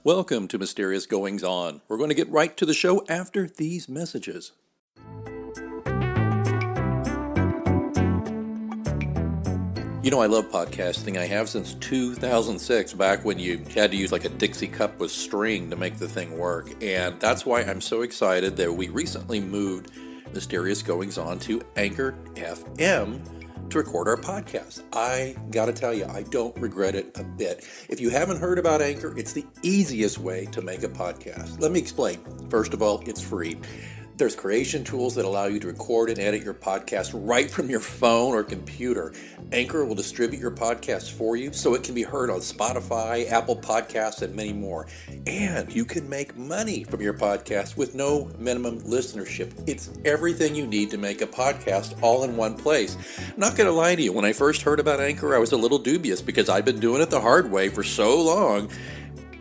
Welcome to Mysterious Goings On. We're going to get right to the show after these messages. You know, I love podcasting. I have since 2006, back when you had to use like a Dixie cup with string to make the thing work. And that's why I'm so excited that we recently moved Mysterious Goings On to Anchor FM to record our podcast. I gotta tell you, I don't regret it a bit. If you haven't heard about Anchor, it's the easiest way to make a podcast. Let me explain. First of all, it's free. There's creation tools that allow you to record and edit your podcast right from your phone or computer. Anchor will distribute your podcast for you so it can be heard on Spotify, Apple Podcasts, and many more. And you can make money from your podcast with no minimum listenership. It's everything you need to make a podcast all in one place. I'm not going to lie to you, when I first heard about Anchor, I was a little dubious because I've been doing it the hard way for so long.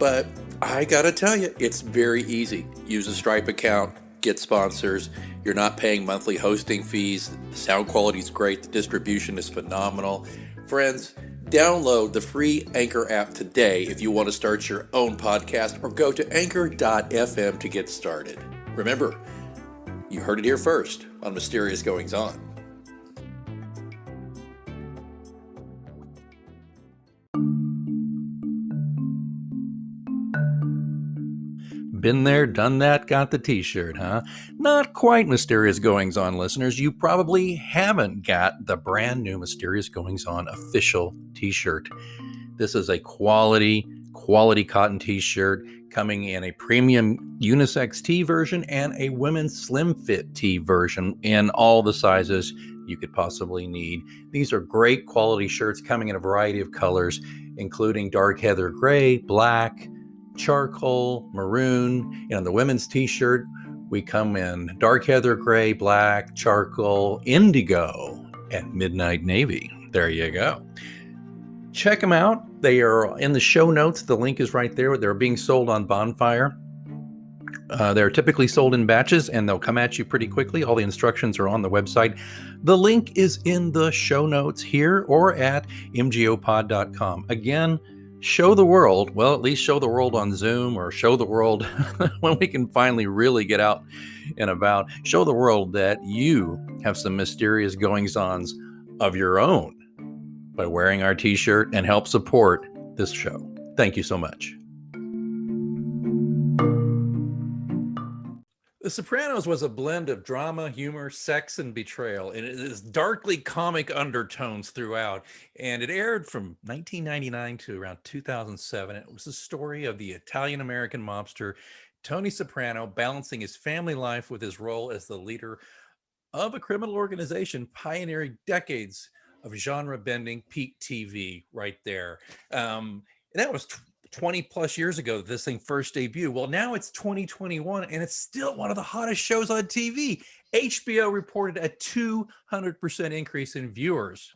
But I got to tell you, it's very easy. Use a Stripe account. Get sponsors. You're not paying monthly hosting fees. The sound quality is great. The distribution is phenomenal. Friends, download the free Anchor app today if you want to start your own podcast, or go to anchor.fm to get started. Remember, you heard it here first on Mysterious Goings On. Been there, done that, got the t-shirt, huh? Not quite Mysterious Goings On, listeners. You probably haven't got the brand new Mysterious Goings On official t-shirt. This is a quality cotton t-shirt coming in a premium unisex tee version and a women's slim fit tee version in all the sizes you could possibly need. These are great quality shirts coming in a variety of colors, including dark heather gray, black, charcoal, maroon. And on the women's t-shirt, we come in dark heather gray, black, charcoal, indigo, and midnight navy. There you go. Check them out. They are in the show notes. The link is right there. They're being sold on Bonfire. They're typically sold in batches, and they'll come at you pretty quickly. All the instructions are on the website. The link is in the show notes here or at mgopod.com. Again, show the world, well, at least show the world on Zoom, or show the world when we can finally really get out and about. Show the world that you have some mysterious goings-ons of your own by wearing our t-shirt, and help support this show. Thank you so much. The Sopranos was a blend of drama, humor, sex, and betrayal, and it is darkly comic undertones throughout. And it aired from 1999 to around 2007. It was the story of the Italian-American mobster Tony Soprano balancing his family life with his role as the leader of a criminal organization pioneering decades of genre-bending peak TV right there. And that was 20 plus years ago that this thing first debuted. Well, now it's 2021 and it's still one of the hottest shows on TV. HBO reported a 200% increase in viewers.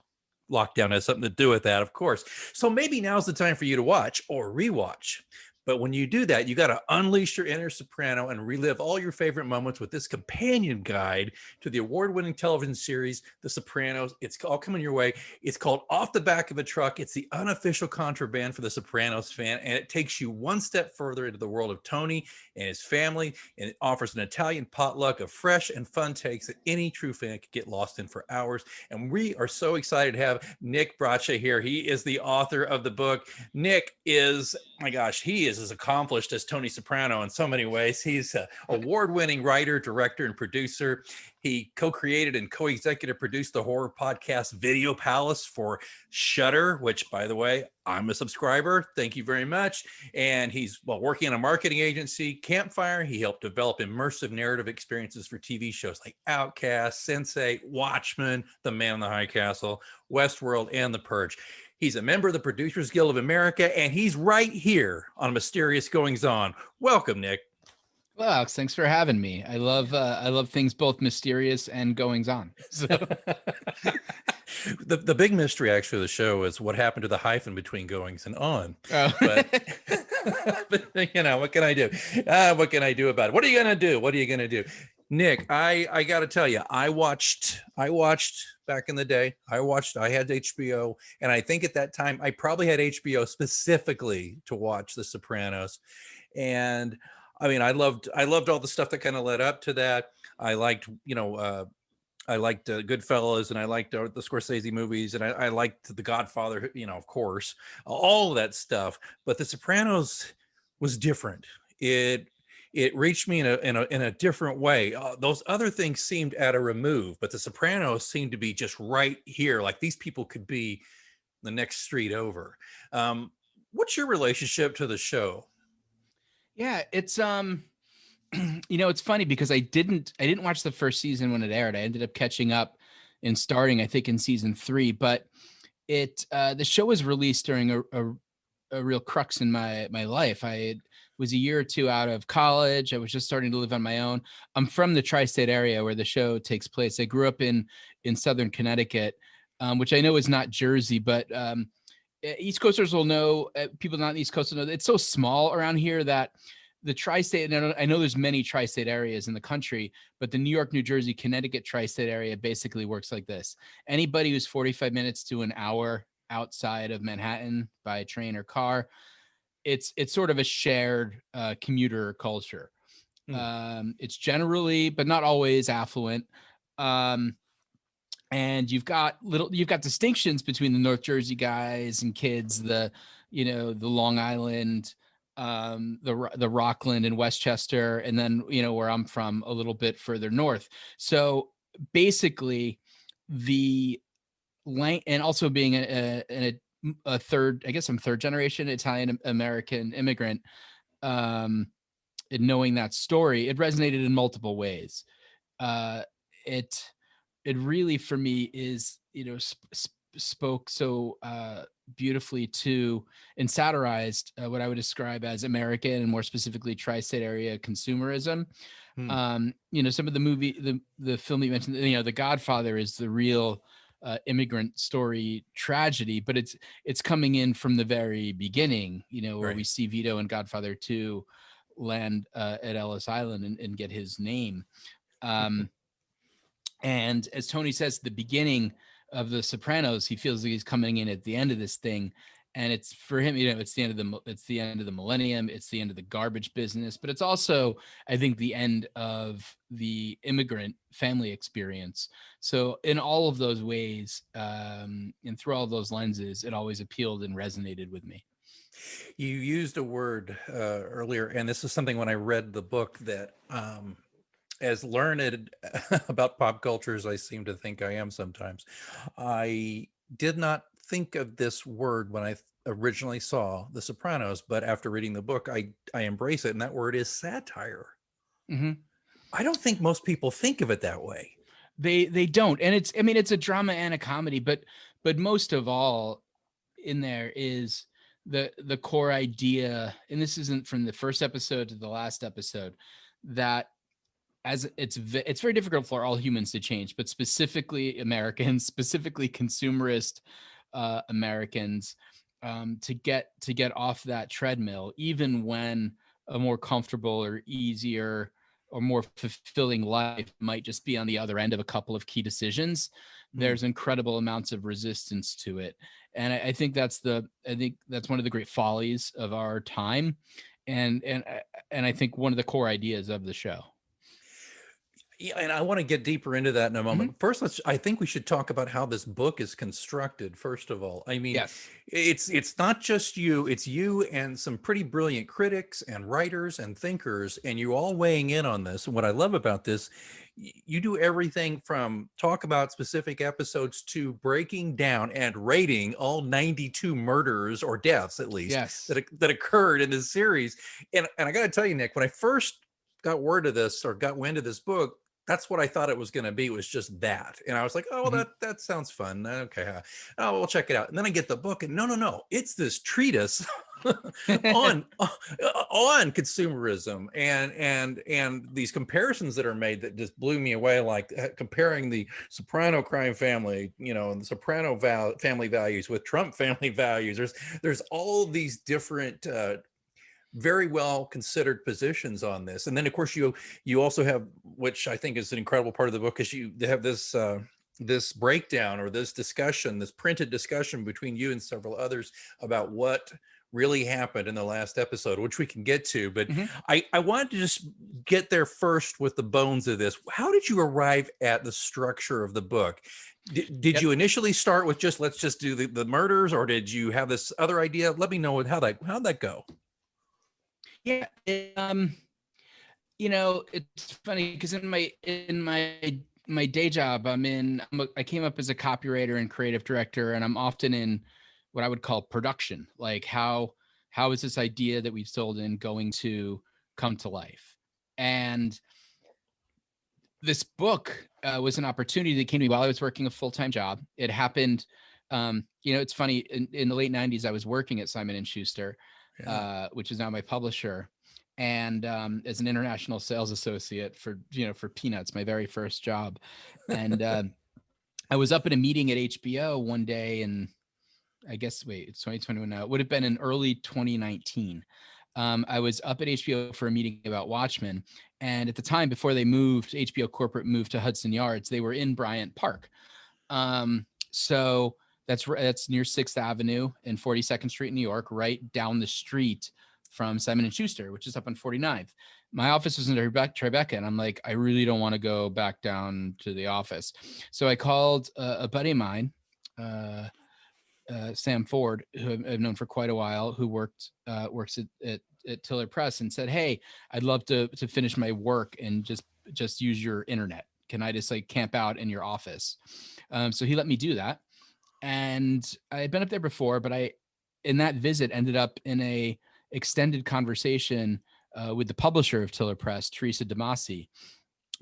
Lockdown has something to do with that, of course. So maybe now's the time for you to watch or rewatch. But when you do that, you got to unleash your inner soprano and relive all your favorite moments with this companion guide to the award-winning television series, The Sopranos. It's all coming your way. It's called Off the Back of a Truck. It's the unofficial contraband for the Sopranos fan, and it takes you one step further into the world of Tony and his family, and it offers an Italian potluck of fresh and fun takes that any true fan could get lost in for hours. And we are so excited to have Nick Braccia here. He is the author of the book. Nick is, my gosh, he is as accomplished as Tony Soprano in so many ways. He's an award-winning writer, director, and producer. He co-created and co-executive produced the horror podcast Video Palace for Shudder, which, by the way, I'm a subscriber. Thank you very much. And he's working in a marketing agency, Campfire. He helped develop immersive narrative experiences for TV shows like Outcast, Sense8, Watchmen, The Man in the High Castle, Westworld, and The Purge. He's a member of the Producers Guild of America, and he's right here on Mysterious Goings On. Welcome, Nick. Well, Alex, thanks for having me. I love things both mysterious and goings on. So The big mystery actually of the show is what happened to the hyphen between goings and on. oh. But but you know, what can I do? What can I do about it? What are you gonna do? What are you gonna do? Nick, I gotta tell you, I watched back in the day. I had HBO, and I think at that time I probably had HBO specifically to watch The Sopranos. And I mean, I loved all the stuff that kind of led up to that. I liked, I liked Goodfellas, and I liked the Scorsese movies, and I liked The Godfather, of course, all of that stuff. But The Sopranos was different. It reached me in a different way. Those other things seemed at a remove, but The Sopranos seemed to be just right here. Like these people could be the next street over. What's your relationship to the show? Yeah, it's it's funny because I didn't watch the first season when it aired. I ended up catching up and starting, I think, in season 3, but the show was released during a real crux in my life. Was a year or two out of college. I was just starting to live on my own. I'm from the tri-state area where the show takes place. I grew up in southern Connecticut, which I know is not Jersey, but East Coasters will know. People not in the East Coast will know. It's so small around here that the tri-state, and I know there's many tri-state areas in the country, but the New York, New Jersey, Connecticut tri-state area basically works like this. Anybody who's 45 minutes to an hour outside of Manhattan by train or car, it's sort of a shared commuter culture. It's generally, but not always, affluent. And you've got distinctions between the North Jersey guys and kids, the Long Island, the Rockland and Westchester, and then where I'm from, a little bit further north. So basically, and also being a third, I guess I'm third generation Italian American immigrant, and knowing that story, it resonated in multiple ways. It really, for me, is spoke so beautifully to and satirized what I would describe as American, and more specifically tri-state area consumerism. Some of the film you mentioned, The Godfather is the real immigrant story tragedy, but it's coming in from the very beginning, where we see Vito in Godfather 2 land at Ellis Island and get his name. And as Tony says at the beginning of The Sopranos, he feels like he's coming in at the end of this thing, and it's for him, it's the end of the millennium, it's the end of the garbage business, but it's also, I think, the end of the immigrant family experience. So in all of those ways, and through all of those lenses, it always appealed and resonated with me. You used a word earlier, and this is something when I read the book that, as learned about pop culture as I seem to think I am sometimes, I did not think of this word when I originally saw The Sopranos, but after reading the book, I embrace it, and that word is satire. Mm-hmm. I don't think most people think of it that way. They don't, and it's a drama and a comedy, but most of all, in there is the core idea, and this isn't from the first episode to the last episode, that as it's very difficult for all humans to change, but specifically Americans, specifically consumerist Americans, to get off that treadmill, even when a more comfortable or easier or more fulfilling life might just be on the other end of a couple of key decisions. There's incredible amounts of resistance to it, and I think that's one of the great follies of our time, and I think one of the core ideas of the show. Yeah, and I want to get deeper into that in a moment. First, I think we should talk about how this book is constructed. First of all, I mean, yes, it's not just you; it's you and some pretty brilliant critics and writers and thinkers, and you all weighing in on this. And what I love about this, you do everything from talk about specific episodes to breaking down and rating all 92 murders or deaths, at least, yes, that occurred in this series. And I got to tell you, Nick, when I first got word of this or got wind of this book, that's what I thought it was going to be, was just that. And I was like, oh, well, that sounds fun. Okay. Oh, we'll check it out. And then I get the book, and no, it's this treatise on on consumerism and these comparisons that are made that just blew me away, like comparing the Soprano crime family, and the Soprano family values with Trump family values. There's all these different very well considered positions on this. And then of course you also have, which I think is an incredible part of the book, is you have this this breakdown, or this discussion, this printed discussion between you and several others about what really happened in the last episode, which we can get to. But I wanted to just get there first with the bones of this. How did you arrive at the structure of the book? Did you initially start with just, let's just do the murders, or did you have this other idea? Let me know how'd that go? Yeah. It's funny because in my day job, I came up as a copywriter and creative director, and I'm often in what I would call production. Like how is this idea that we've sold in going to come to life? And this book was an opportunity that came to me while I was working a full-time job. It happened, it's funny, in the late 90s, I was working at Simon & Schuster, which is now my publisher. And as an international sales associate for peanuts, my very first job. And I was up at a meeting at HBO one day, and I guess, it's 2021 now. It would have been in early 2019. I was up at HBO for a meeting about Watchmen. And at the time, before they moved, HBO corporate moved to Hudson Yards, they were in Bryant Park. So that's near 6th Avenue and 42nd Street in New York, right down the street from Simon & Schuster, which is up on 49th. My office was in Tribeca, and I'm like, I really don't want to go back down to the office. So I called a buddy of mine, Sam Ford, who I've known for quite a while, who works at Tiller Press, and said, hey, I'd love to finish my work and just use your internet. Can I just camp out in your office? So he let me do that. And I had been up there before, but I, in that visit, ended up in a extended conversation with the publisher of Tiller Press, Teresa DeMasi,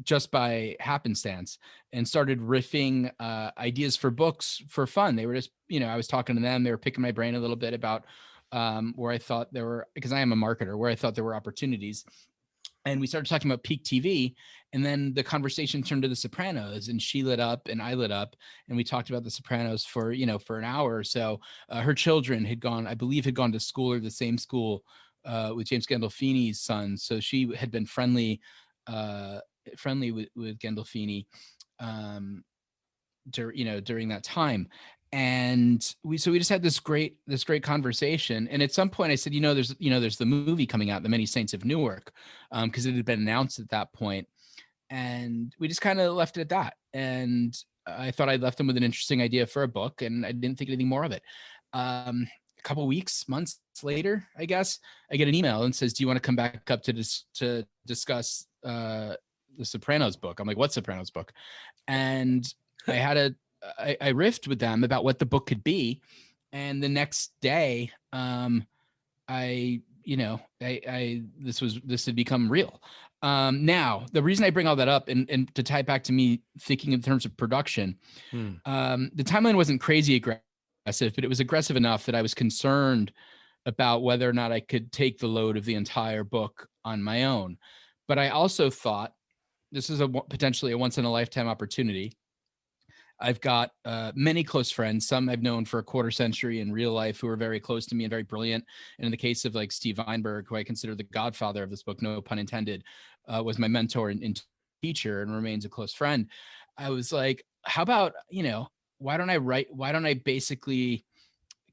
just by happenstance, and started riffing ideas for books for fun. They were just, I was talking to them. They were picking my brain a little bit about where I thought there were, because I am a marketer, where I thought there were opportunities. And we started talking about peak TV, and then the conversation turned to The Sopranos, and she lit up and I lit up, and we talked about The Sopranos for an hour or so. Her children had gone to school, or the same school with James Gandolfini's son, so she had been friendly with Gandolfini during that time. And we just had this great conversation. And at some point I said, there's the movie coming out, The Many Saints of Newark, because it had been announced at that point. And we just kind of left it at that. And I thought I'd left them with an interesting idea for a book, and I didn't think anything more of it. A couple months later, I guess, I get an email and says, do you want to come back up to discuss the Sopranos book? I'm like, what Sopranos book? And I riffed with them about what the book could be. And the next day, this had become real. Now, the reason I bring all that up, and to tie it back to me thinking in terms of production, the timeline wasn't crazy aggressive, but it was aggressive enough that I was concerned about whether or not I could take the load of the entire book on my own. But I also thought this is potentially a once in a lifetime opportunity. I've got many close friends, some I've known for a quarter century in real life, who are very close to me and very brilliant. And in the case of Steve Weinberg, who I consider the godfather of this book, no pun intended, was my mentor and teacher and remains a close friend. I was like, how about, why don't I basically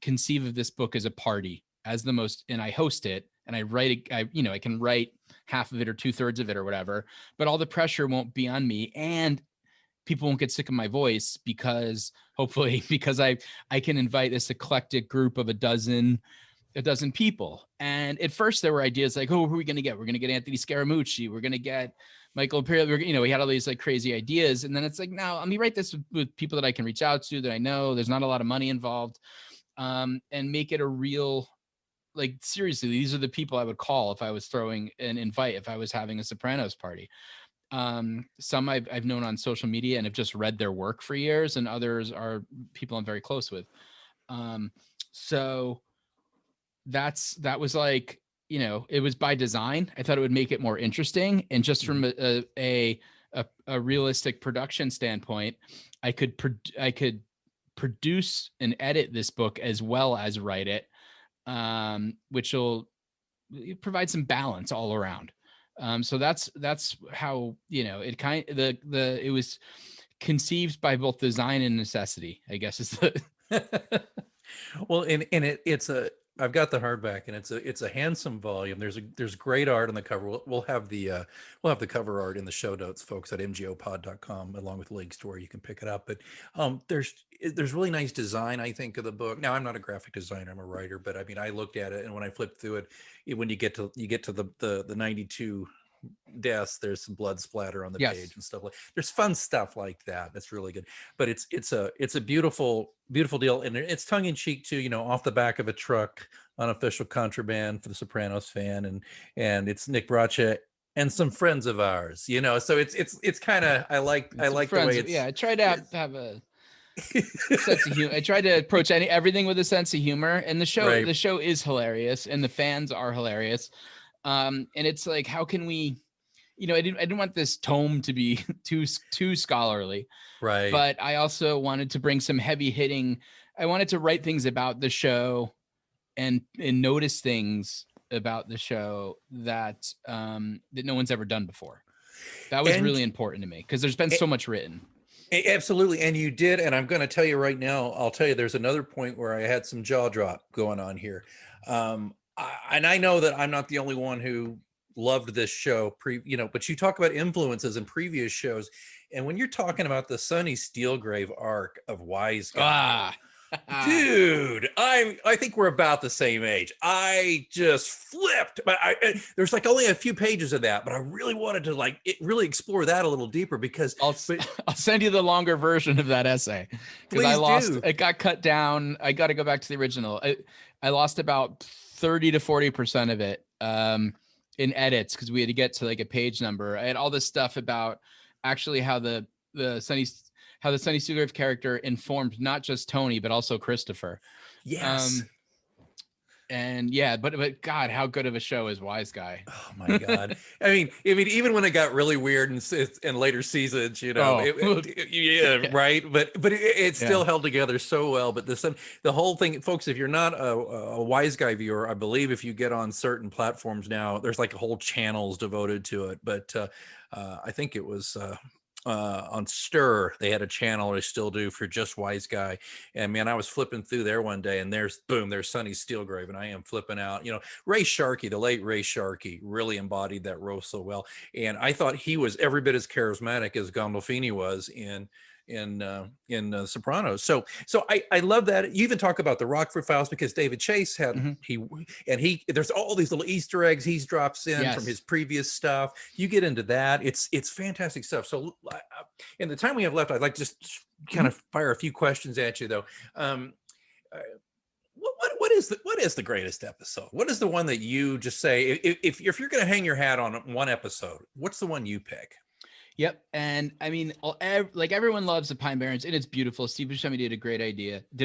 conceive of this book as a party, and I host it, and I write it, I can write half of it or 2/3 of it or whatever, but all the pressure won't be on me, and people won't get sick of my voice because I can invite this eclectic group of a dozen people. And at first there were ideas like, oh, who are we going to get? We're going to get Anthony Scaramucci. We're going to get Michael Imperial. We had all these crazy ideas. And then it's like, no, let me write this with people that I can reach out to, that I know. There's not a lot of money involved, and make it a real, seriously, these are the people I would call if I was throwing an invite, if I was having a Sopranos party. Some I've known on social media and have just read their work for years, and others are people I'm very close with. So that was like, it was by design. I thought it would make it more interesting. And just from a realistic production standpoint, I could produce and edit this book as well as write it, which will provide some balance all around. So that's how, it was conceived by both design and necessity, I guess is the Well, and I've got the hardback, and it's a handsome volume. There's great art on the cover. We'll have the cover art in the show notes, folks, at mgopod.com, along with links to where you can pick it up. But there's really nice design, I think, of the book. Now, I'm not a graphic designer, I'm a writer, but I mean, I looked at it, and when I flipped through it, when you get to the 92 deaths, there's some blood splatter on the page and stuff there's fun stuff like that. That's really good. But it's a beautiful deal, and it's tongue-in-cheek too, off the back of a truck, Unofficial Contraband for the Sopranos fan, and it's Nick Braccia and some friends of ours, so it's kind of, I like the way it's, I try to have a sense of humor. I try to approach everything with a sense of humor, and the show is hilarious, and the fans are hilarious. And it's like, how can we, I didn't want this tome to be too scholarly, right? But I also wanted to bring some heavy hitting. I wanted to write things about the show and notice things about the show that no one's ever done before. That was really important to me, because there's been so much written. Absolutely. And you did. And I'm going to tell you right now, I'll tell you, there's another point where I had some jaw drop going on here. And I know that I'm not the only one who loved this show, but you talk about influences in previous shows. And when you're talking about the Sonny Steelgrave arc of Wise Guy, dude, I think we're about the same age. I just flipped, but there's like only a few pages of that, but I really wanted to really explore that a little deeper, because I'll send you the longer version of that essay, because it got cut down. I got to go back to the original. I lost about 30 to 40% of it in edits, because we had to get to like a page number. I had all this stuff about actually how the Sonny Steelgrave character informed not just Tony, but also Christopher. Yes. And but God, how good of a show is Wise Guy? Oh my God. I mean, even when it got really weird in later seasons, right. But it still held together so well. But the whole thing, folks, if you're not a Wise Guy viewer, I believe if you get on certain platforms now, there's like whole channels devoted to it. But I think it was on Stir, they had a channel, they still do, for just Wise Guy. And man, I was flipping through there one day, and there's Sonny Steelgrave, and I am flipping out. Ray Sharkey, the late Ray Sharkey, really embodied that role so well. And I thought he was every bit as charismatic as Gandolfini was in Sopranos. So I love that. You even talk about the Rockford Files, because David Chase had there's all these little Easter eggs he drops in from his previous stuff. You get into that. It's fantastic stuff. So in the time we have left, I'd like to just kind of fire a few questions at you, though. What is the greatest episode? What is the one that you just say, if you're going to hang your hat on one episode, what's the one you pick? Yep. And I mean, like, everyone loves the Pine Barrens, and it's beautiful. Steve Buscemi did a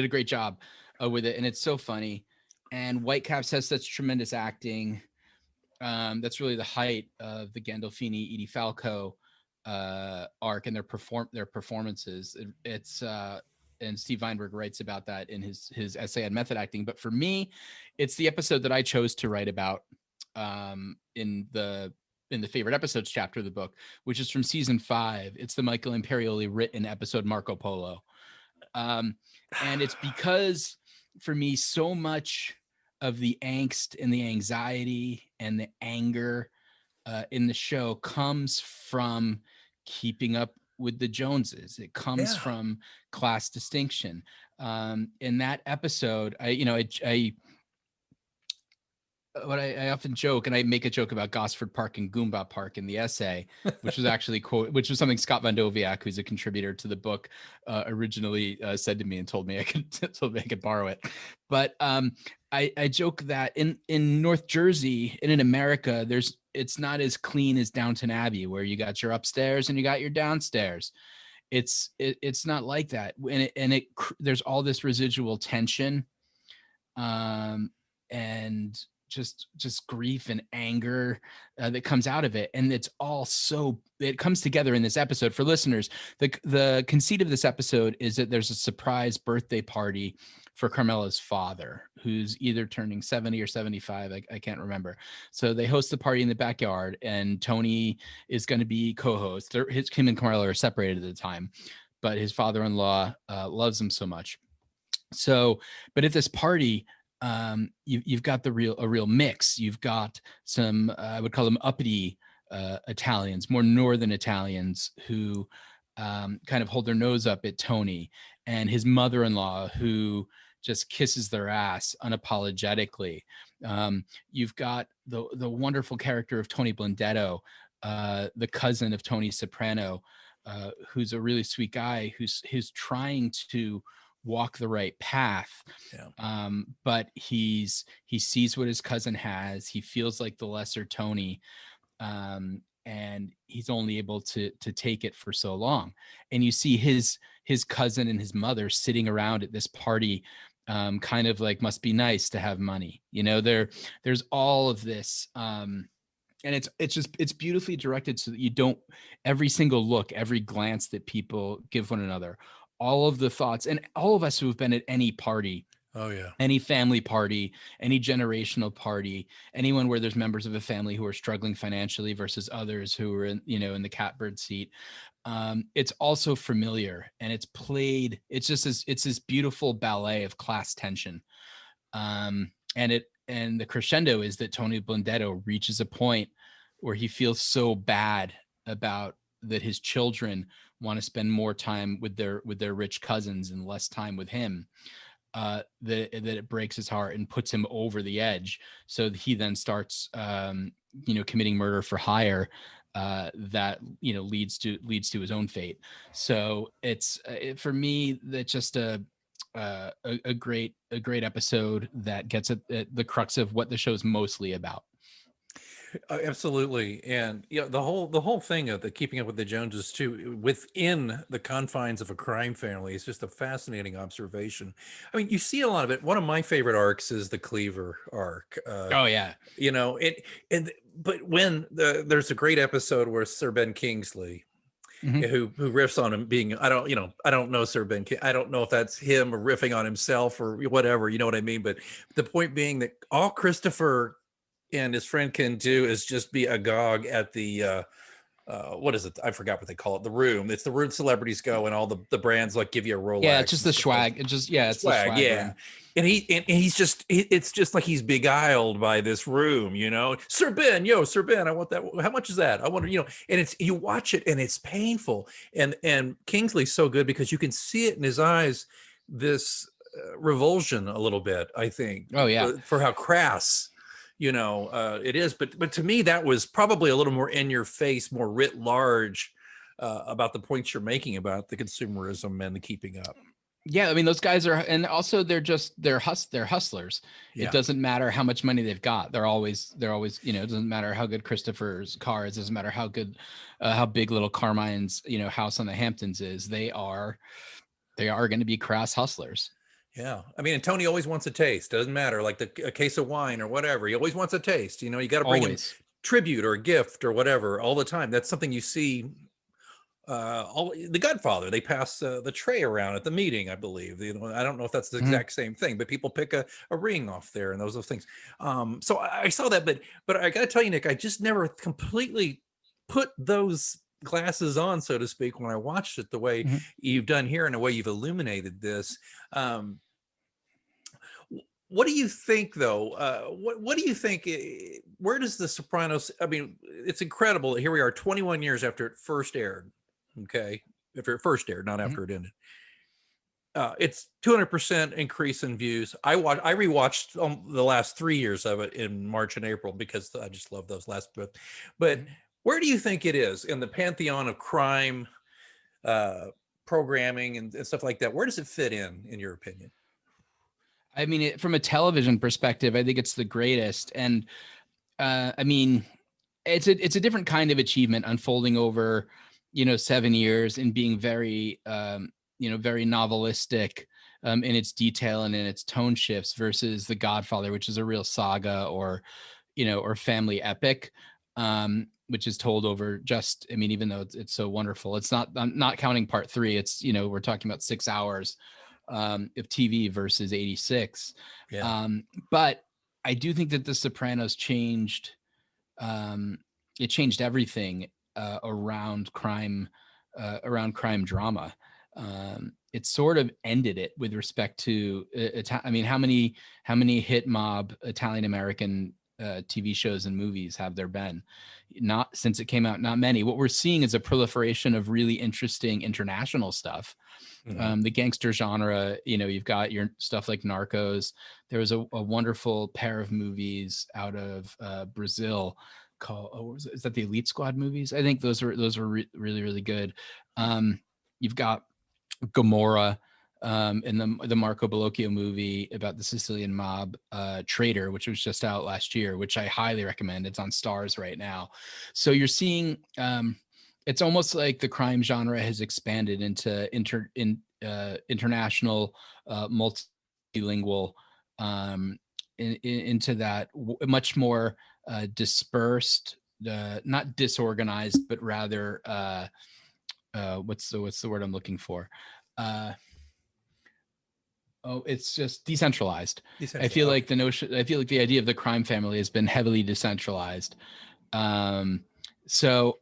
great job with it. And it's so funny. And Whitecaps has such tremendous acting. That's really the height of the Gandolfini, Edie Falco arc, and their performances. It's and Steve Weinberg writes about that in his essay on method acting. But for me, it's the episode that I chose to write about in the favorite episodes chapter of the book, which is from season 5. It's the Michael Imperioli written episode, Marco Polo. And it's because, for me, so much of the angst and the anxiety and the anger in the show comes from keeping up with the Joneses. It comes from class distinction. In that episode, I often joke, and I make a joke about Gosford Park and Goomba Park in the essay, which was something Scott Van Doviak, who's a contributor to the book, originally said to me and told me I could borrow it. But I joke that in North Jersey and in America, it's not as clean as Downton Abbey, where you got your upstairs and you got your downstairs. It's not like that, and there's all this residual tension. and just grief and anger that comes out of it. And it's all it comes together in this episode. For listeners, the conceit of this episode is that there's a surprise birthday party for Carmela's father, who's either turning 70 or 75. I can't remember. So they host the party in the backyard, and Tony is going to be co-host. Him and Carmela are separated at the time, but his father-in-law loves him so much. So, but at this party, you've got a real mix. You've got some, I would call them uppity Italians, more northern Italians, who kind of hold their nose up at Tony, and his mother-in-law, who just kisses their ass unapologetically. You've got the wonderful character of Tony Blundetto, the cousin of Tony Soprano, who's a really sweet guy who's trying to walk the right path. Yeah. But he sees what his cousin has. He feels like the lesser Tony, and he's only able to take it for so long. And you see his cousin and his mother sitting around at this party, kind of like, must be nice to have money. There's all of this, and it's beautifully directed so that you don't, every single look, every glance that people give one another, all of the thoughts, and all of us who have been at any party, any family party, any generational party, anyone where there's members of a family who are struggling financially versus others who are in the catbird seat. It's also familiar, and it's played. It's this beautiful ballet of class tension. And the crescendo is that Tony Blundetto reaches a point where he feels so bad about that his children want to spend more time with their rich cousins and less time with him, that it breaks his heart and puts him over the edge. So he then starts, committing murder for hire, that leads to his own fate. So it's for me, that's just a great episode that gets at the crux of what the show's mostly about. Absolutely. And the whole thing of the keeping up with the Joneses too, within the confines of a crime family, is just a fascinating observation. I mean, you see a lot of it. One of my favorite arcs is the Cleaver arc. Oh yeah. But when there's a great episode where Sir Ben Kingsley, mm-hmm. who riffs on him being, I don't know Sir Ben, I don't know if that's him or riffing on himself or whatever, you know what I mean? But the point being that all Christopher and his friend can do is just be agog at the what is it? I forgot what they call it. The room. It's the room celebrities go, and all the brands like give you a Rolex. Yeah, it's just the swag. It's swag, the swag. Yeah. Room. And it's just like he's beguiled by this room, Sir Ben, I want that. How much is that? I wonder, and you watch it and it's painful. And Kingsley's so good because you can see it in his eyes, this revulsion a little bit, I think. Oh yeah. For how crass it is, but to me that was probably a little more in your face, more writ large, about the points you're making about the consumerism and the keeping up. Yeah, I mean those guys are, and also they're hustlers. Yeah. It doesn't matter how much money they've got. They're always it doesn't matter how good Christopher's car is. It doesn't matter how good, how big little Carmine's house on the Hamptons is. They are going to be crass hustlers. Yeah. I mean, and Tony always wants a taste. Doesn't matter, like a case of wine or whatever. He always wants a taste. You got to bring him tribute or a gift or whatever all the time. That's something you see. The Godfather, they pass the tray around at the meeting, I believe. I don't know if that's the exact same thing, but people pick a ring off there and those things. So I saw that, but I got to tell you, Nick, I just never completely put those glasses on, so to speak, when I watched it the way you've done here and the way you've illuminated this. What do you think, though? What do you think? Where does the Sopranos? I mean, it's incredible that here we are, 21 years after it first aired. Okay, after it first aired, not after it ended. It's 200% increase in views. I rewatched the last 3 years of it in March and April because I just love those last bit. But where do you think it is in the pantheon of crime programming and stuff like that? Where does it fit in your opinion? I mean, from a television perspective, I think it's the greatest. And I mean, it's a different kind of achievement unfolding over, 7 years and being very, very novelistic, in its detail and in its tone shifts versus The Godfather, which is a real saga or family epic, which is told over just, I mean, even though it's so wonderful, it's not, I'm not counting part 3. It's, we're talking about 6 hours of TV versus 86. Yeah. But I do think that The Sopranos changed, it changed everything around crime drama. It sort of ended it with respect to, I mean, how many hit mob Italian American TV shows and movies have there been? Not since it came out, not many. What we're seeing is a proliferation of really interesting international stuff. Mm-hmm. The gangster genre, you've got your stuff like Narcos. There was a wonderful pair of movies out of Brazil called, is that the Elite Squad movies? I think those were really, really good. You've got Gomorrah, and the Marco Bellocchio movie about the Sicilian mob, Traitor, which was just out last year, which I highly recommend. It's on Stars right now. So you're seeing, it's almost like the crime genre has expanded into international, multilingual, into that much more dispersed, not disorganized, but rather what's the word I'm looking for? It's just decentralized. I feel like the idea of the crime family has been heavily decentralized. So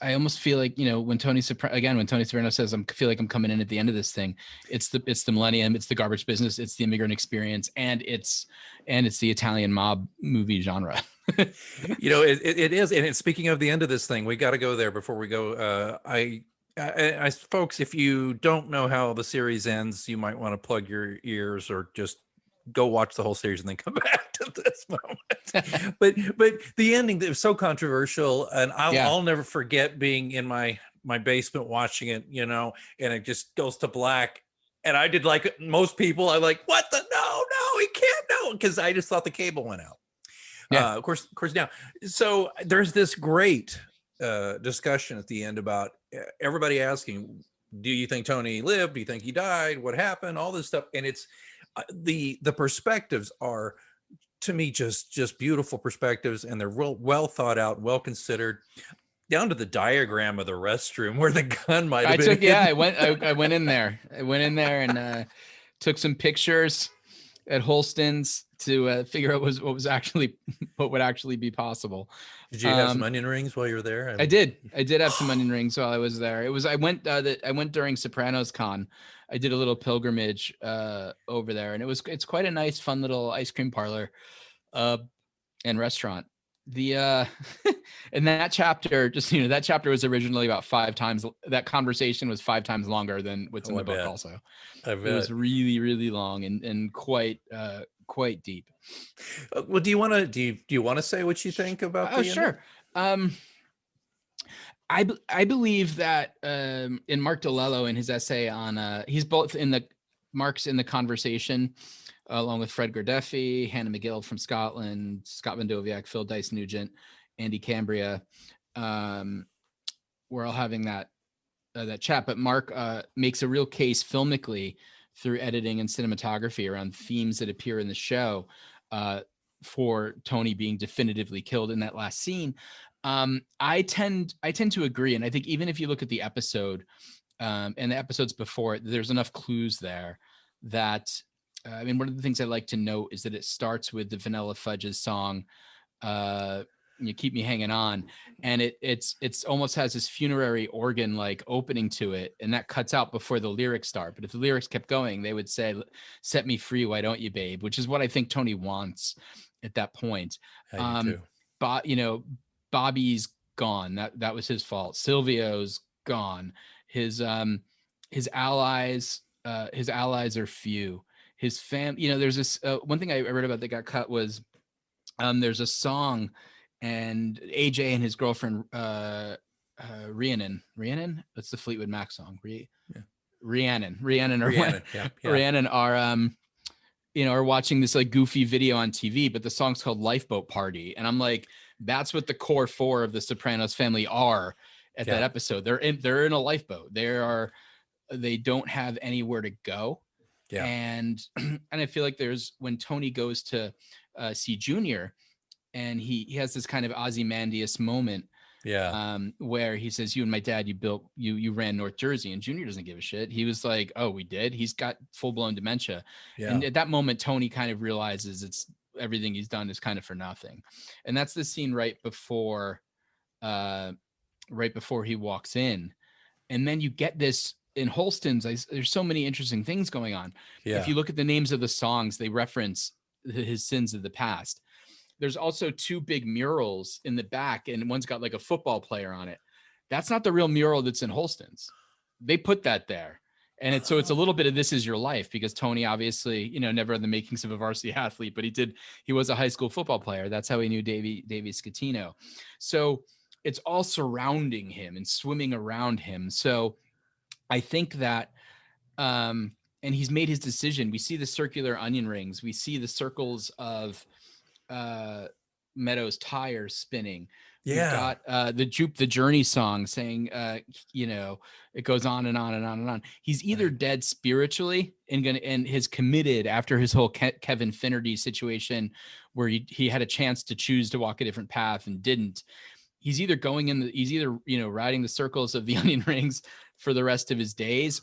I almost feel like, when Tony Soprano says, I feel like I'm coming in at the end of this thing, it's the millennium, it's the garbage business, it's the immigrant experience, and it's the Italian mob movie genre. It is. And speaking of the end of this thing, we got to go there before we go. I folks, if you don't know how the series ends, you might want to plug your ears or just go watch the whole series and then come back to this moment. but the ending is so controversial, and I'll never forget being in my basement watching it, and it just goes to black. And I did like most people. I like, what the, no, he can't, no, because I just thought the cable went out. Yeah. Of course now. So there's this great discussion at the end about everybody asking, do you think Tony lived? Do you think he died? What happened? All this stuff. And it's the perspectives are, to me, just beautiful perspectives, and they're real well thought out, well considered, down to the diagram of the restroom where the gun might have been. I went in there and took some pictures at Holston's to figure out what would actually be possible. Did you have some onion rings while you were there? I did have some onion rings while I was there. I went during Sopranos Con. I did a little pilgrimage over there, and it's quite a nice, fun little ice cream parlor and restaurant. The and that chapter, that chapter was originally about 5 times. That conversation was 5 times longer than what's in the book. Also, it was really, really long and quite deep. Well, do you want to say what you think about? Oh, sure. I believe that in Mark DiLello, in his essay on he's both Mark's in the conversation along with Fred Gardeffi, Hannah McGill from Scotland, Scott Van Doviak, Phil Dice Nugent, Andy Cambria. We're all having that chat, but Mark makes a real case filmically through editing and cinematography around themes that appear in the show for Tony being definitively killed in that last scene. I tend to agree, and I think even if you look at the episode and the episodes before it, there's enough clues there that I mean, one of the things I like to note is that it starts with the Vanilla Fudge's song, "You Keep Me Hanging On," and it's almost has this funerary organ like opening to it, and that cuts out before the lyrics start. But if the lyrics kept going, they would say, "Set me free, why don't you, babe?" Which is what I think Tony wants at that point. But Bobby's gone. That was his fault. Silvio's gone. His allies are few. His there's this one thing I read about that got cut was there's a song, and AJ and his girlfriend Rhiannon, that's the Fleetwood Mac song. Rhiannon are watching this like goofy video on TV, but the song's called Lifeboat Party, and I'm like, that's what the core 4 of the Sopranos family are at that episode. They're in a lifeboat. They don't have anywhere to go. Yeah. And and I feel like there's when Tony goes to see Junior, and he has this kind of Ozymandias moment, Yeah. where he says, "You and my dad, you ran North Jersey," and Junior doesn't give a shit. He was like, "Oh, we did." He's got full blown dementia, and Yeah. at that moment, Tony kind of realizes it's everything he's done is kind of for nothing, and that's the scene right before he walks in, and then you get this in Holston's. There's so many interesting things going on. If Yeah. you look at the names of the songs, they reference his sins of the past. There's also two big murals in the back, and one's got like a football player on it. That's not the real mural that's in Holston's. They put that there. And it's a little bit of This Is Your Life, because Tony obviously, never had the makings of a varsity athlete, but he was a high school football player. That's how he knew Davey Scatino. So it's all surrounding him and swimming around him. So I think that, and he's made his decision. We see the circular onion rings. We see the circles of Meadows' tires spinning. Yeah. We've got the Journey song saying, it goes on and on and on and on. He's either dead spiritually and has committed after his whole Kevin Finnerty situation, where he had a chance to choose to walk a different path and didn't. He's either riding the circles of the onion rings for the rest of his days,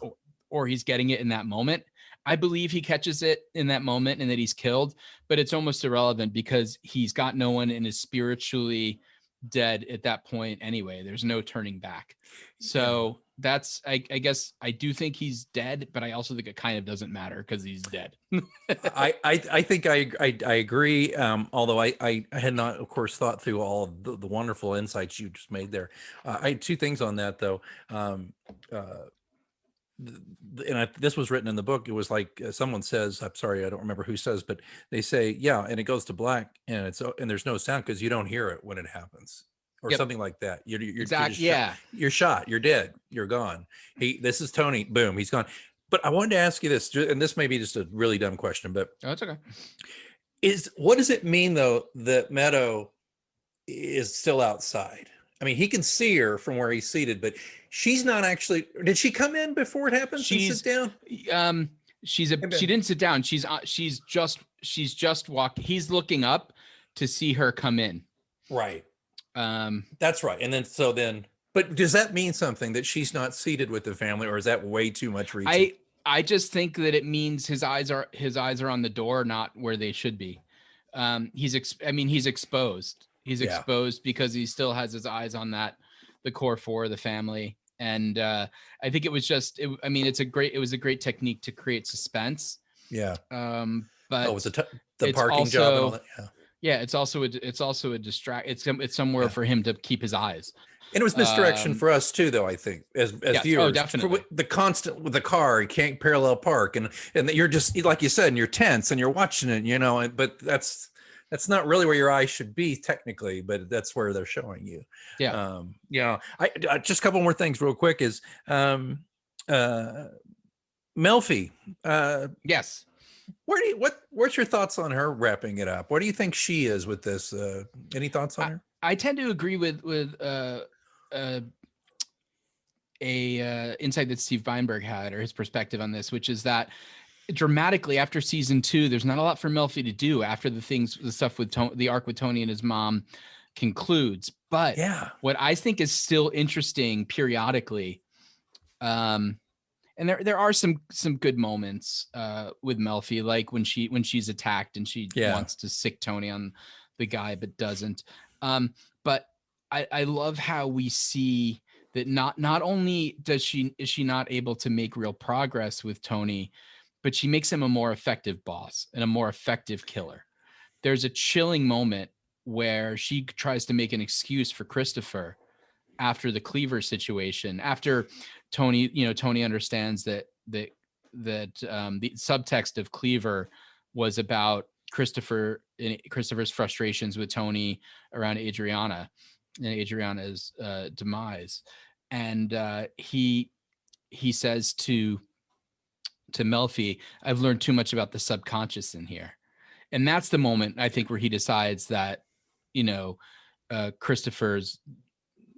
or he's getting it in that moment. I believe he catches it in that moment and that he's killed, but it's almost irrelevant because he's got no one and is spiritually dead at that point anyway. There's no turning back. So that's, I guess I do think he's dead, but I also think it kind of doesn't matter because he's dead. I think I agree. Although I had not, of course, thought through all of the wonderful insights you just made there. I had two things on that though. This was written in the book. It was like someone says, I'm sorry, I don't remember who says, but they say, yeah, and it goes to black and there's no sound because you don't hear it when it happens, or something like that. You're exactly. You're shot. You're dead. You're gone. This is Tony. Boom. He's gone. But I wanted to ask you this, and this may be just a really dumb question, but it's okay. What does it mean though that Meadow is still outside? I mean, he can see her from where he's seated, but she's not actually. Did she come in before it happens and sit down? She didn't sit down. She's just walking. He's looking up to see her come in. Right. That's right. And then, but does that mean something that she's not seated with the family, or is that way too much reaching? I just think that it means his eyes are on the door, not where they should be. He's exposed. He's exposed because he still has his eyes on the core four of the family. And I think it was it was a great technique to create suspense. Yeah. But it was the parking job and all that. Yeah. It's also a distract. It's somewhere for him to keep his eyes. And it was misdirection for us too, though, I think, as viewers. Oh, definitely. The constant with the car, you can't parallel park, and you're just, like you said, and you're tense and you're watching it, but that's not really where your eyes should be technically, but that's where they're showing you. Yeah. I just a couple more things real quick is Melfi. Yes. What's your thoughts on her wrapping it up? What do you think she is with this? Any thoughts on her? I tend to agree with insight that Steve Weinberg had, or his perspective on this, which is that dramatically after season 2, there's not a lot for Melfi to do after the stuff with the arc with Tony and his mom concludes. But what I think is still interesting periodically, and there are some good moments with Melfi, like when she's attacked and she wants to sick Tony on the guy but doesn't. But I love how we see that not only is she not able to make real progress with Tony, but she makes him a more effective boss and a more effective killer. There's a chilling moment where she tries to make an excuse for Christopher after the Cleaver situation, after Tony understands that the subtext of Cleaver was about Christopher's frustrations with Tony around Adriana and Adriana's demise. And he says to Melfi, "I've learned too much about the subconscious in here." And that's the moment, I think, where he decides that, Christopher's,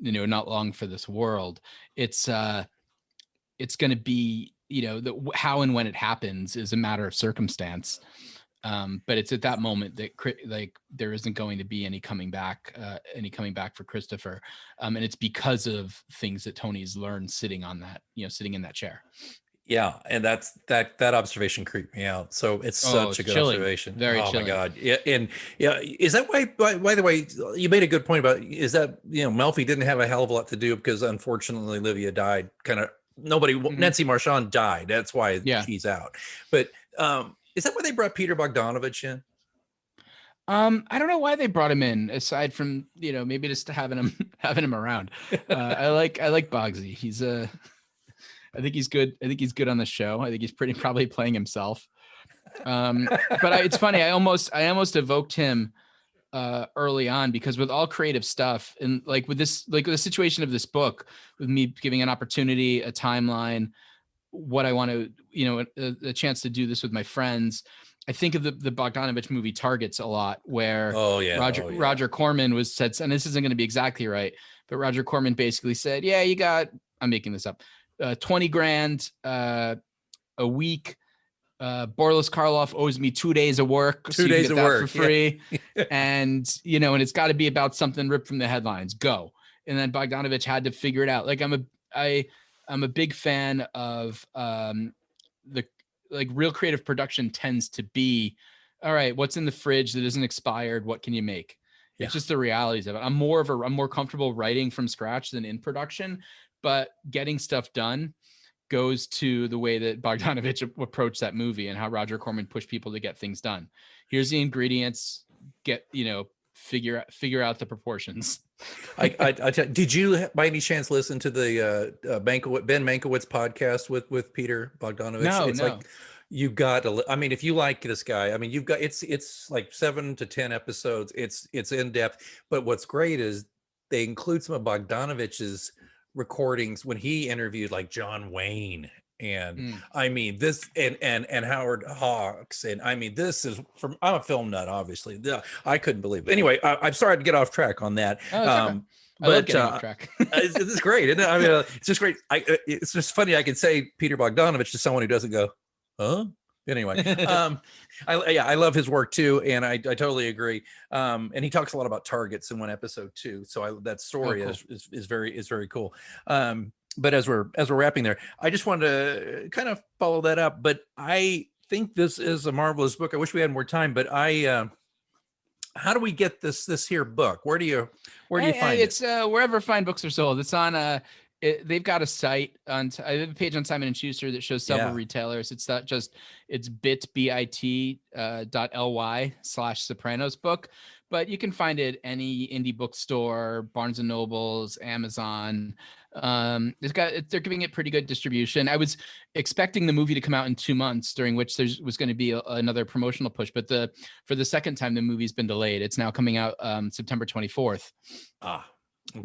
not long for this world. It's going to be the how and when it happens is a matter of circumstance. But it's at that moment that like there isn't going to be any coming back for Christopher. And it's because of things that Tony's learned sitting in that chair. Yeah, and that observation creeped me out. So it's such a good chilling. observation. Very oh chilling. my God. Yeah, and is that why? By the way, you made a good point about is that Melfi didn't have a hell of a lot to do because unfortunately Olivia died. Kind of nobody. Nancy Marchand died. That's why she's out. But is that why they brought Peter Bogdanovich in? I don't know why they brought him in, aside from maybe just having him around. I like Bogsy. I think he's good. I think he's good on the show. I think he's probably playing himself. But it's funny. I almost evoked him early on because with all creative stuff and like with this, like the situation of this book, with me giving an opportunity, a timeline, what I want to, a chance to do this with my friends. I think of the Bogdanovich movie Targets a lot, where Roger Corman said, and this isn't going to be exactly right, but Roger Corman basically said, yeah, I'm making this up, 20 grand a week. Boris Karloff owes me 2 days of work. 2 days of work for free. Yeah. And it's got to be about something ripped from the headlines. Go. And then Bogdanovich had to figure it out. Like I'm a big fan of the real creative production tends to be, all right, what's in the fridge that isn't expired? What can you make? Yeah. It's just the realities of it. I'm more comfortable writing from scratch than in production, but getting stuff done goes to the way that Bogdanovich approached that movie and how Roger Corman pushed people to get things done. Here's the ingredients, figure out the proportions. Did you by any chance listen to the Ben Mankiewicz podcast with Peter Bogdanovich? No, it's like you got to. I mean, if you like this guy, I mean, you've got it's like 7 to 10 episodes. It's in depth, but what's great is they include some of Bogdanovich's recordings when he interviewed like John Wayne and I mean this and Howard Hawks, and I mean this is from, I'm a film nut, obviously. I couldn't believe it. Anyway, I'm sorry to get off track on that. I love getting off track. It's great, isn't it? I mean, it's just great. It's just funny I can say Peter Bogdanovich to someone who doesn't go, huh? Anyway, I love his work too, and I totally agree. And he talks a lot about targets in one episode too. So that story is very cool. But as we're wrapping there, I just wanted to kind of follow that up. But I think this is a marvelous book. I wish we had more time, but how do we get this here book? Where do you find it? It's wherever fine books are sold. It's on they've got a site I have a page on Simon & Schuster that shows several retailers. It's not just, it's bit.ly / Sopranos book, but you can find it any indie bookstore, Barnes and Nobles, Amazon. They're giving it pretty good distribution. I was expecting the movie to come out in 2 months, during which there was going to be another promotional push, but for the second time, the movie's been delayed. It's now coming out September 24th. Okay.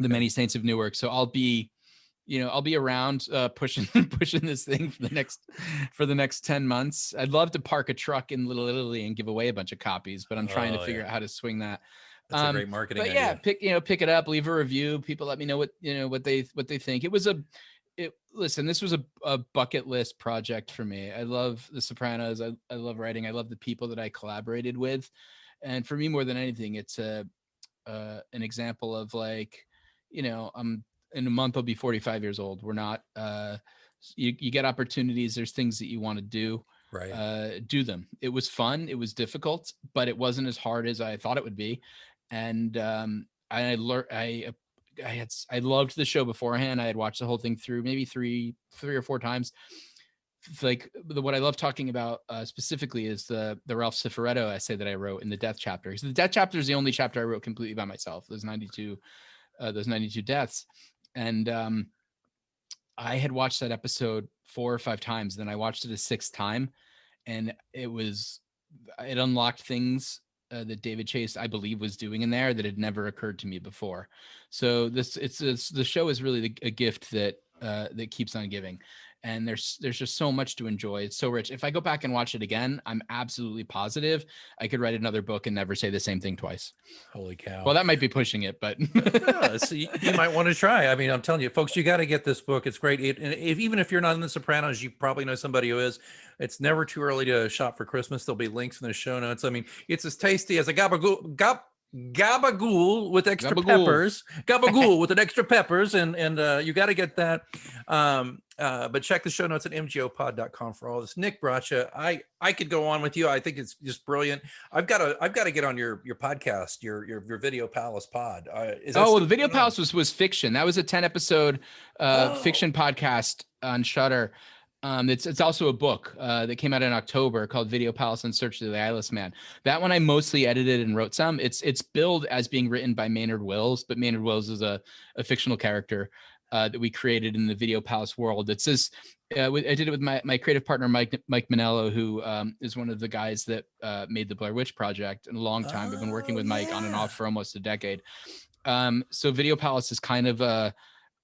The Many Saints of Newark. So I'll be around pushing this thing for the next 10 months. I'd love to park a truck in Little Italy and give away a bunch of copies, but I'm trying to figure out how to swing that. That's a great marketing idea. Pick it up, leave a review. People let me know what they think. Listen, this was a bucket list project for me. I love The Sopranos. I love writing. I love the people that I collaborated with. And for me, more than anything, it's an example of in a month I'll be 45 years old. We're not you get opportunities, there's things that you want to do, right? Do them. It was fun, it was difficult, but it wasn't as hard as I thought it would be. And I loved the show beforehand. I had watched the whole thing through maybe three or four times. Like what I love talking about specifically is the Ralph Cifaretto essay that I wrote in the death chapter. Because the death chapter is the only chapter I wrote completely by myself. Those 92 deaths. And I had watched that episode 4 or 5 times. Then I watched it a 6th time, and it unlocked things that David Chase, I believe, was doing in there that had never occurred to me before. So the show is really a gift that keeps on giving. and there's just so much to enjoy. It's so rich. If I go back and watch it again, I'm absolutely positive I could write another book and never say the same thing twice. Holy cow. Well, that might be pushing it, but No, so you might want to try. I mean, I'm telling you, folks, you got to get this book. It's great. Even if you're not in The Sopranos, you probably know somebody who is. It's never too early to shop for Christmas. There'll be links in the show notes. I mean, it's as tasty as a gabagool with extra peppers. Gabagool with an extra peppers, and you got to get that. But check the show notes at mgopod.com for all this. Nick Braccia, I could go on with you. I think it's just brilliant. I've got to get on your podcast, your Video Palace pod. The Video Palace was fiction. That was a 10-episode fiction podcast on Shudder. It's also a book that came out in October called Video Palace in Search of the Eyeless Man. That one I mostly edited and wrote some. It's billed as being written by Maynard Wills, but Maynard Wills is a fictional character that we created in the Video Palace world. It's this. I did it with my creative partner Mike Manello, who is one of the guys that made the Blair Witch Project in a long time. I've been working with Mike on and off for almost a decade. So Video Palace is kind of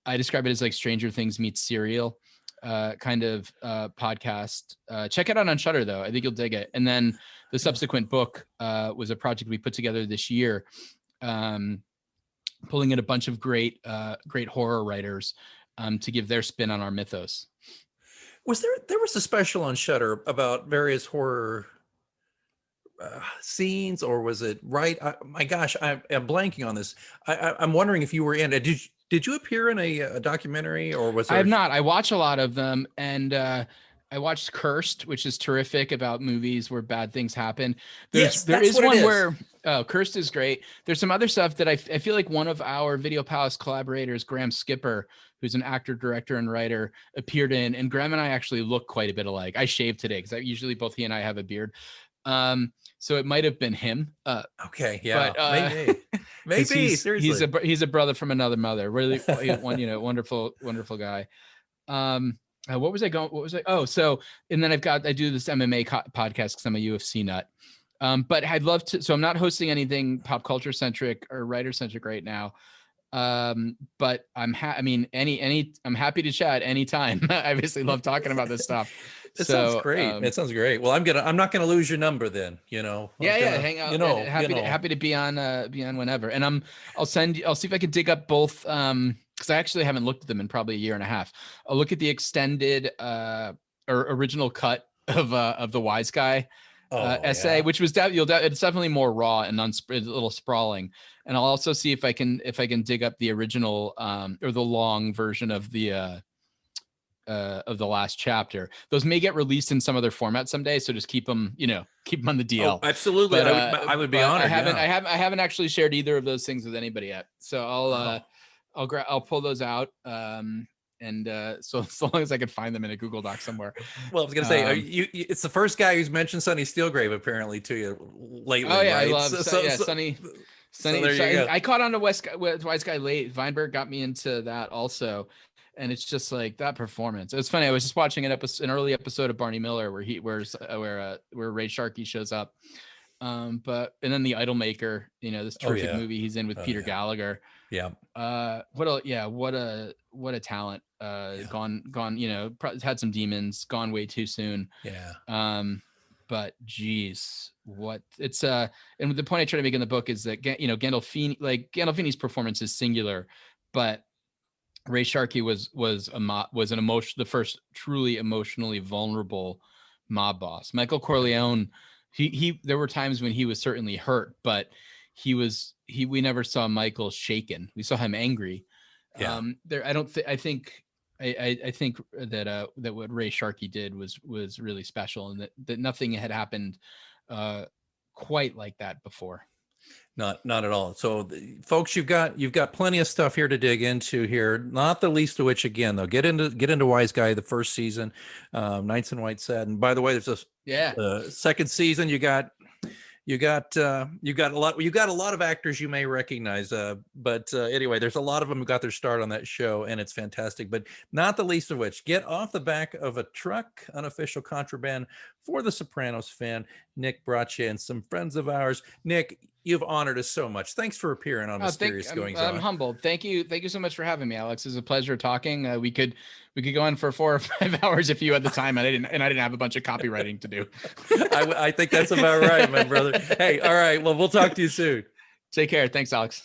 I describe it as like Stranger Things meets Serial. Kind of podcast. Check it out on Shudder, though. I think you'll dig it. And then the subsequent book was a project we put together this year, pulling in a bunch of great horror writers to give their spin on our mythos. There was a special on Shudder about various horror scenes, or was it right? My gosh, I'm blanking on this. I'm wondering if you were in it. Did you appear in a documentary, or was there? I have not. I watch a lot of them, and I watched Cursed, which is terrific about movies where bad things happen. There is one where Cursed is great. There's some other stuff that I feel like one of our Video Palace collaborators, Graham Skipper, who's an actor, director, and writer, appeared in, and Graham and I actually look quite a bit alike. I shaved today because usually both he and I have a beard. So it might have been him. Okay, yeah, but, maybe. Seriously, he's a brother from another mother. Really, wonderful guy. What was I going? Oh, so and then I do this MMA podcast because I'm a UFC nut. But I'd love to. So I'm not hosting anything pop culture centric or writer centric right now. But I'm I'm happy to chat anytime. I obviously love talking about this stuff. It sounds great. It sounds great. Well, I'm not gonna lose your number then, hang out. Happy to be on whenever. And I'll see if I can dig up both because I actually haven't looked at them in probably a year and a half. I'll look at the extended or original cut of the Wise Guy essay, which was it's definitely more raw and a little sprawling. And I'll also see if I can dig up the original or the long version of the last chapter. Those may get released in some other format someday, so just keep them on the DL. Oh, absolutely. But, I would be honored. I haven't actually shared either of those things with anybody yet. So I'll pull those out. So as long as I could find them in a Google Doc somewhere. Well, I was gonna say, it's the first guy who's mentioned Sonny Steelgrave apparently to you lately. Oh yeah, right? I love Sonny. I caught on to Wise Guy late. Weinberg got me into that also. And it's just like that performance. It's funny. I was just watching an early episode of Barney Miller where Ray Sharkey shows up. And then The Idolmaker, this terrific movie he's in with Peter Gallagher. Yeah. What a talent. Gone. Had some demons. Gone way too soon. Yeah. But geez, what it's and the point I try to make in the book is that Gandolfini's performance is singular, but Ray Sharkey was the first truly emotionally vulnerable mob boss. Michael Corleone, he there were times when he was certainly hurt, but we never saw Michael shaken. We saw him angry. Yeah. I think that what Ray Sharkey did was really special, and that nothing had happened quite like that before. Not at all. So folks, you've got plenty of stuff here to dig into here, not the least of which, again, though, get into Wise Guy, the first season, Nights in White Satin. By the way, there's a second season. You got a lot of actors you may recognize, but anyway, there's a lot of them who got their start on that show, and it's fantastic. But not the least of which, get off the back of a truck, Unofficial Contraband for the Sopranos Fan. Nick Braccia, and some friends of ours. Nick, you've honored us so much. Thanks for appearing on Mysterious Goings On. I'm humbled. Thank you so much for having me, Alex. It's a pleasure talking. We could go on for 4 or 5 hours if you had the time, and I didn't have a bunch of copywriting to do. I think that's about right, my brother. Hey, all right. Well, we'll talk to you soon. Take care. Thanks, Alex.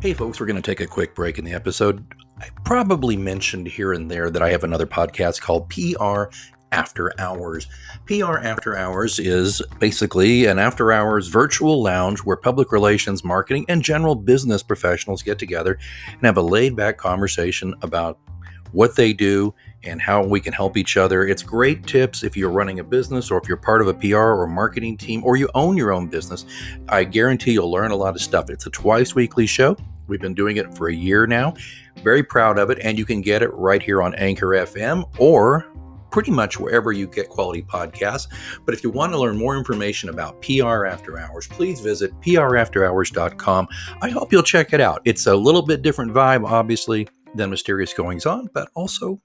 Hey, folks, we're going to take a quick break in the episode. I probably mentioned here and there that I have another podcast called PR After Hours. PR After Hours is basically an after-hours virtual lounge where public relations, marketing, and general business professionals get together and have a laid-back conversation about what they do and how we can help each other. It's great tips if you're running a business or if you're part of a PR or marketing team or you own your own business. I guarantee you'll learn a lot of stuff. It's a twice-weekly show. We've been doing it for a year now. Very proud of it, and you can get it right here on Anchor FM or pretty much wherever you get quality podcasts. But if you want to learn more information about PR After Hours, please visit prafterhours.com. I hope you'll check it out. It's a little bit different vibe, obviously, than Mysterious Goings On, but also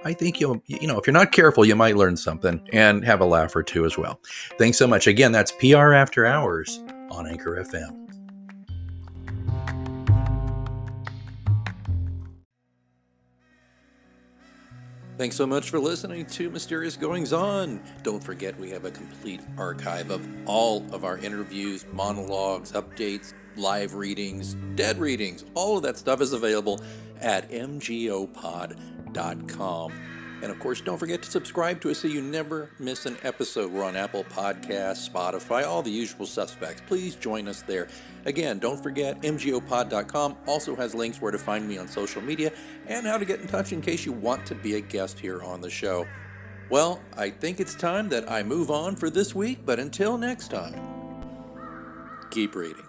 I think if you're not careful, you might learn something and have a laugh or two as well. Thanks so much. Again, that's PR After Hours on Anchor FM. Thanks so much for listening to Mysterious Goings On. Don't forget we have a complete archive of all of our interviews, monologues, updates, live readings, dead readings. All of that stuff is available at mgopod.com. And of course, don't forget to subscribe to us so you never miss an episode. We're on Apple Podcasts, Spotify, all the usual suspects. Please join us there. Again, don't forget, mgopod.com also has links where to find me on social media and how to get in touch in case you want to be a guest here on the show. Well, I think it's time that I move on for this week, but until next time, keep reading.